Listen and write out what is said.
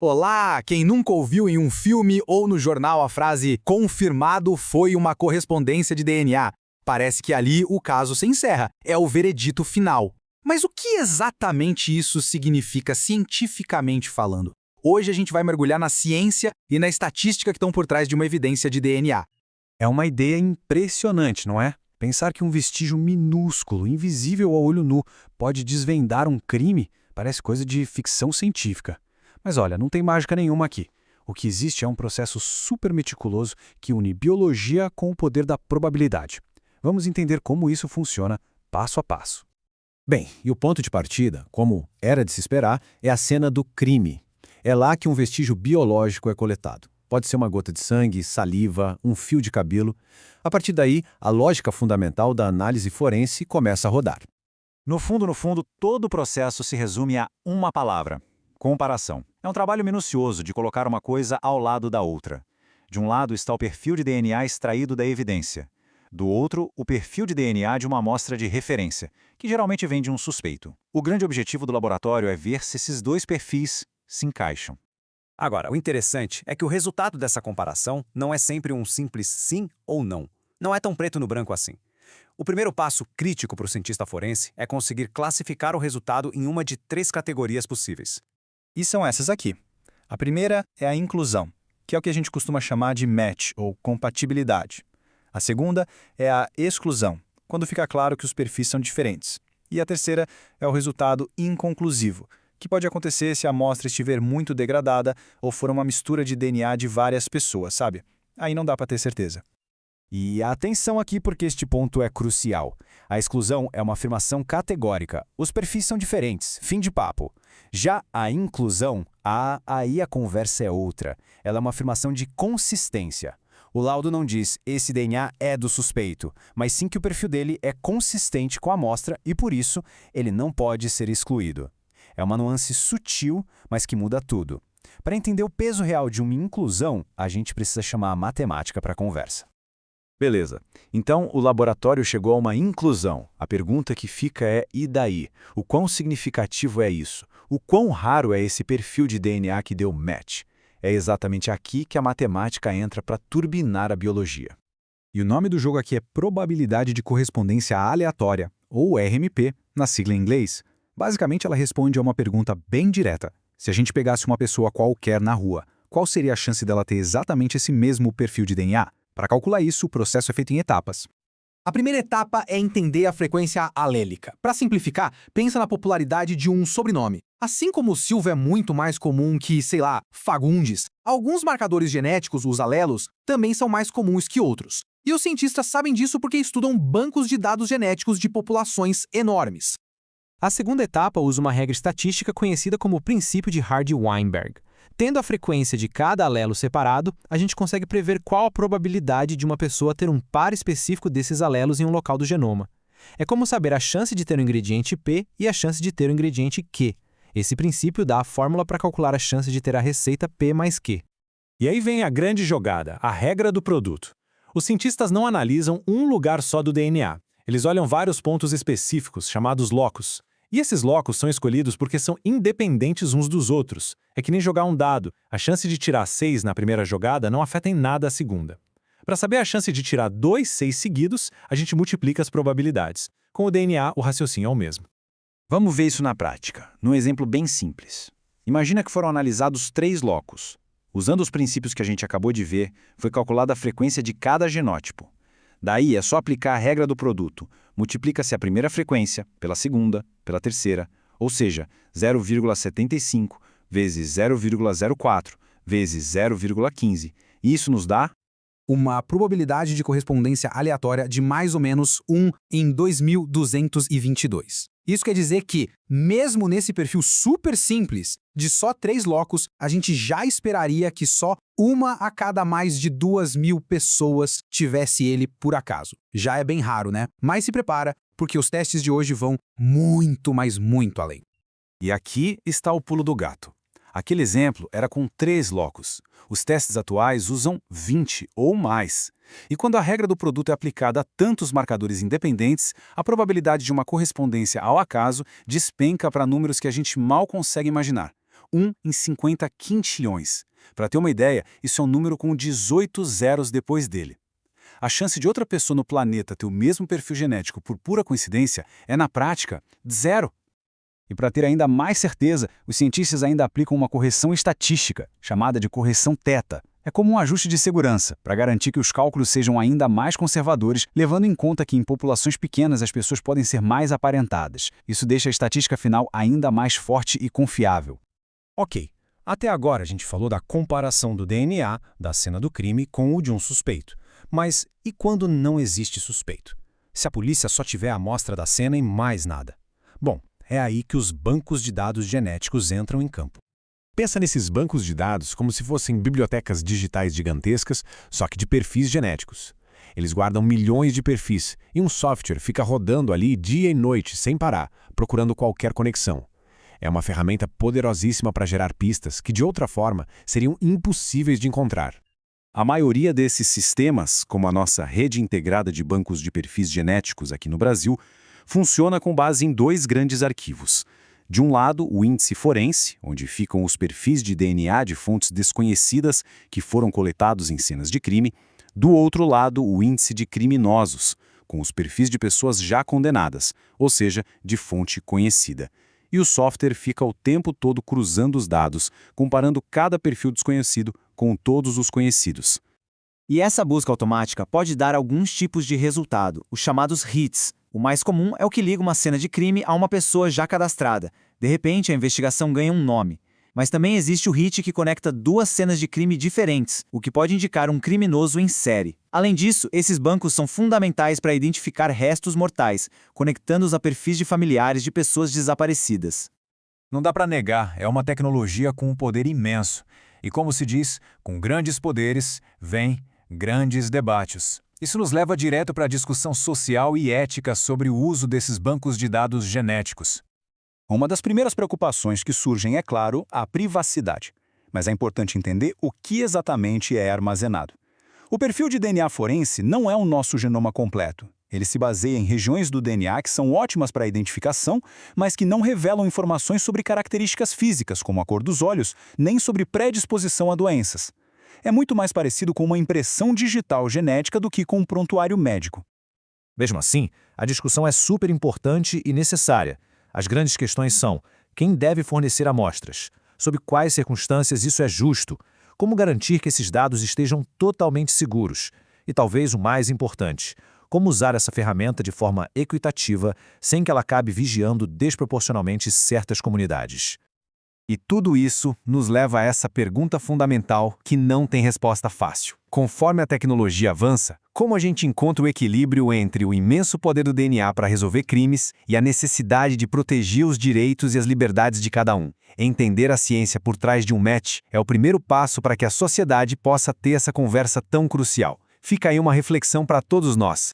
Olá! Quem nunca ouviu em um filme ou no jornal a frase "confirmado foi uma correspondência de DNA"? Parece que ali o caso se encerra, é o veredito final. Mas o que exatamente isso significa cientificamente falando? Hoje a gente vai mergulhar na ciência e na estatística que estão por trás de uma evidência de DNA. É uma ideia impressionante, não é? Pensar que um vestígio minúsculo, invisível ao olho nu, pode desvendar um crime parece coisa de ficção científica. Mas olha, não tem mágica nenhuma aqui. O que existe é um processo super meticuloso que une biologia com o poder da probabilidade. Vamos entender como isso funciona passo a passo. Bem, e o ponto de partida, como era de se esperar, é a cena do crime. É lá que um vestígio biológico é coletado. Pode ser uma gota de sangue, saliva, um fio de cabelo. A partir daí, a lógica fundamental da análise forense começa a rodar. No fundo, todo o processo se resume a uma palavra: comparação. É um trabalho minucioso de colocar uma coisa ao lado da outra. De um lado está o perfil de DNA extraído da evidência. Do outro, o perfil de DNA de uma amostra de referência, que geralmente vem de um suspeito. O grande objetivo do laboratório é ver se esses dois perfis se encaixam. Agora, o interessante é que o resultado dessa comparação não é sempre um simples sim ou não. Não é tão preto no branco assim. O primeiro passo crítico para o cientista forense é conseguir classificar o resultado em uma de 3 categorias possíveis. E são essas aqui. A primeira é a inclusão, que é o que a gente costuma chamar de match ou compatibilidade. A segunda é a exclusão, quando fica claro que os perfis são diferentes. E a terceira é o resultado inconclusivo, que pode acontecer se a amostra estiver muito degradada ou for uma mistura de DNA de várias pessoas, sabe? Aí não dá para ter certeza. E atenção aqui porque este ponto é crucial. A exclusão é uma afirmação categórica. Os perfis são diferentes, fim de papo. Já a inclusão, aí a conversa é outra. Ela é uma afirmação de consistência. O laudo não diz esse DNA é do suspeito, mas sim que o perfil dele é consistente com a amostra e, por isso, ele não pode ser excluído. É uma nuance sutil, mas que muda tudo. Para entender o peso real de uma inclusão, a gente precisa chamar a matemática para a conversa. Beleza. Então, o laboratório chegou a uma inclusão. A pergunta que fica é, e daí? O quão significativo é isso? O quão raro é esse perfil de DNA que deu match? É exatamente aqui que a matemática entra para turbinar a biologia. E o nome do jogo aqui é Probabilidade de Correspondência Aleatória, ou RMP, na sigla em inglês. Basicamente, ela responde a uma pergunta bem direta. Se a gente pegasse uma pessoa qualquer na rua, qual seria a chance dela ter exatamente esse mesmo perfil de DNA? Para calcular isso, o processo é feito em etapas. A primeira etapa é entender a frequência alélica. Para simplificar, pensa na popularidade de um sobrenome. Assim como o Silva é muito mais comum que, sei lá, Fagundes, alguns marcadores genéticos, os alelos, também são mais comuns que outros. E os cientistas sabem disso porque estudam bancos de dados genéticos de populações enormes. A segunda etapa usa uma regra estatística conhecida como o princípio de Hardy-Weinberg. Tendo a frequência de cada alelo separado, a gente consegue prever qual a probabilidade de uma pessoa ter um par específico desses alelos em um local do genoma. É como saber a chance de ter o ingrediente P e a chance de ter o ingrediente Q. Esse princípio dá a fórmula para calcular a chance de ter a receita P mais Q. E aí vem a grande jogada, a regra do produto. Os cientistas não analisam um lugar só do DNA. Eles olham vários pontos específicos, chamados locus. E esses locus são escolhidos porque são independentes uns dos outros. É que nem jogar um dado. A chance de tirar 6 na primeira jogada não afeta em nada a segunda. Para saber a chance de tirar 2 6 seguidos, a gente multiplica as probabilidades. Com o DNA, o raciocínio é o mesmo. Vamos ver isso na prática, num exemplo bem simples. Imagina que foram analisados 3 locus. Usando os princípios que a gente acabou de ver, foi calculada a frequência de cada genótipo. Daí é só aplicar a regra do produto. Multiplica-se a primeira frequência pela segunda, pela terceira, ou seja, 0,75 vezes 0,04 vezes 0,15. E isso nos dá uma probabilidade de correspondência aleatória de mais ou menos 1 em 2222. Isso quer dizer que, mesmo nesse perfil super simples, de só 3 locus, a gente já esperaria que só uma a cada mais de 2.000 pessoas tivesse ele por acaso. Já é bem raro, né? Mas se prepara, porque os testes de hoje vão muito, mas muito além. E aqui está o pulo do gato. Aquele exemplo era com 3 locus. Os testes atuais usam 20 ou mais. E quando a regra do produto é aplicada a tantos marcadores independentes, a probabilidade de uma correspondência ao acaso despenca para números que a gente mal consegue imaginar. 1 em 50 quintilhões. Para ter uma ideia, isso é um número com 18 zeros depois dele. A chance de outra pessoa no planeta ter o mesmo perfil genético por pura coincidência é, na prática, zero. E para ter ainda mais certeza, os cientistas ainda aplicam uma correção estatística, chamada de correção θ. É como um ajuste de segurança, para garantir que os cálculos sejam ainda mais conservadores, levando em conta que em populações pequenas as pessoas podem ser mais aparentadas. Isso deixa a estatística final ainda mais forte e confiável. Ok, até agora a gente falou da comparação do DNA da cena do crime com o de um suspeito. Mas e quando não existe suspeito? Se a polícia só tiver a amostra da cena e mais nada? Bom, é aí que os bancos de dados genéticos entram em campo. Pensa nesses bancos de dados como se fossem bibliotecas digitais gigantescas, só que de perfis genéticos. Eles guardam milhões de perfis e um software fica rodando ali dia e noite, sem parar, procurando qualquer conexão. É uma ferramenta poderosíssima para gerar pistas que, de outra forma, seriam impossíveis de encontrar. A maioria desses sistemas, como a nossa rede integrada de bancos de perfis genéticos aqui no Brasil, funciona com base em dois grandes arquivos. De um lado, o índice forense, onde ficam os perfis de DNA de fontes desconhecidas que foram coletados em cenas de crime. Do outro lado, o índice de criminosos, com os perfis de pessoas já condenadas, ou seja, de fonte conhecida. E o software fica o tempo todo cruzando os dados, comparando cada perfil desconhecido com todos os conhecidos. E essa busca automática pode dar alguns tipos de resultado, os chamados hits. O mais comum é o que liga uma cena de crime a uma pessoa já cadastrada. De repente, a investigação ganha um nome. Mas também existe o hit que conecta duas cenas de crime diferentes, o que pode indicar um criminoso em série. Além disso, esses bancos são fundamentais para identificar restos mortais, conectando-os a perfis de familiares de pessoas desaparecidas. Não dá para negar, é uma tecnologia com um poder imenso. E como se diz, com grandes poderes, vem grandes debates. Isso nos leva direto para a discussão social e ética sobre o uso desses bancos de dados genéticos. Uma das primeiras preocupações que surgem é, claro, a privacidade. Mas é importante entender o que exatamente é armazenado. O perfil de DNA forense não é o nosso genoma completo. Ele se baseia em regiões do DNA que são ótimas para a identificação, mas que não revelam informações sobre características físicas, como a cor dos olhos, nem sobre predisposição a doenças. É muito mais parecido com uma impressão digital genética do que com um prontuário médico. Mesmo assim, a discussão é super importante e necessária. As grandes questões são: quem deve fornecer amostras? Sob quais circunstâncias isso é justo? Como garantir que esses dados estejam totalmente seguros? E talvez o mais importante, como usar essa ferramenta de forma equitativa sem que ela acabe vigiando desproporcionalmente certas comunidades? E tudo isso nos leva a essa pergunta fundamental que não tem resposta fácil. Conforme a tecnologia avança, como a gente encontra o equilíbrio entre o imenso poder do DNA para resolver crimes e a necessidade de proteger os direitos e as liberdades de cada um? Entender a ciência por trás de um match é o primeiro passo para que a sociedade possa ter essa conversa tão crucial. Fica aí uma reflexão para todos nós.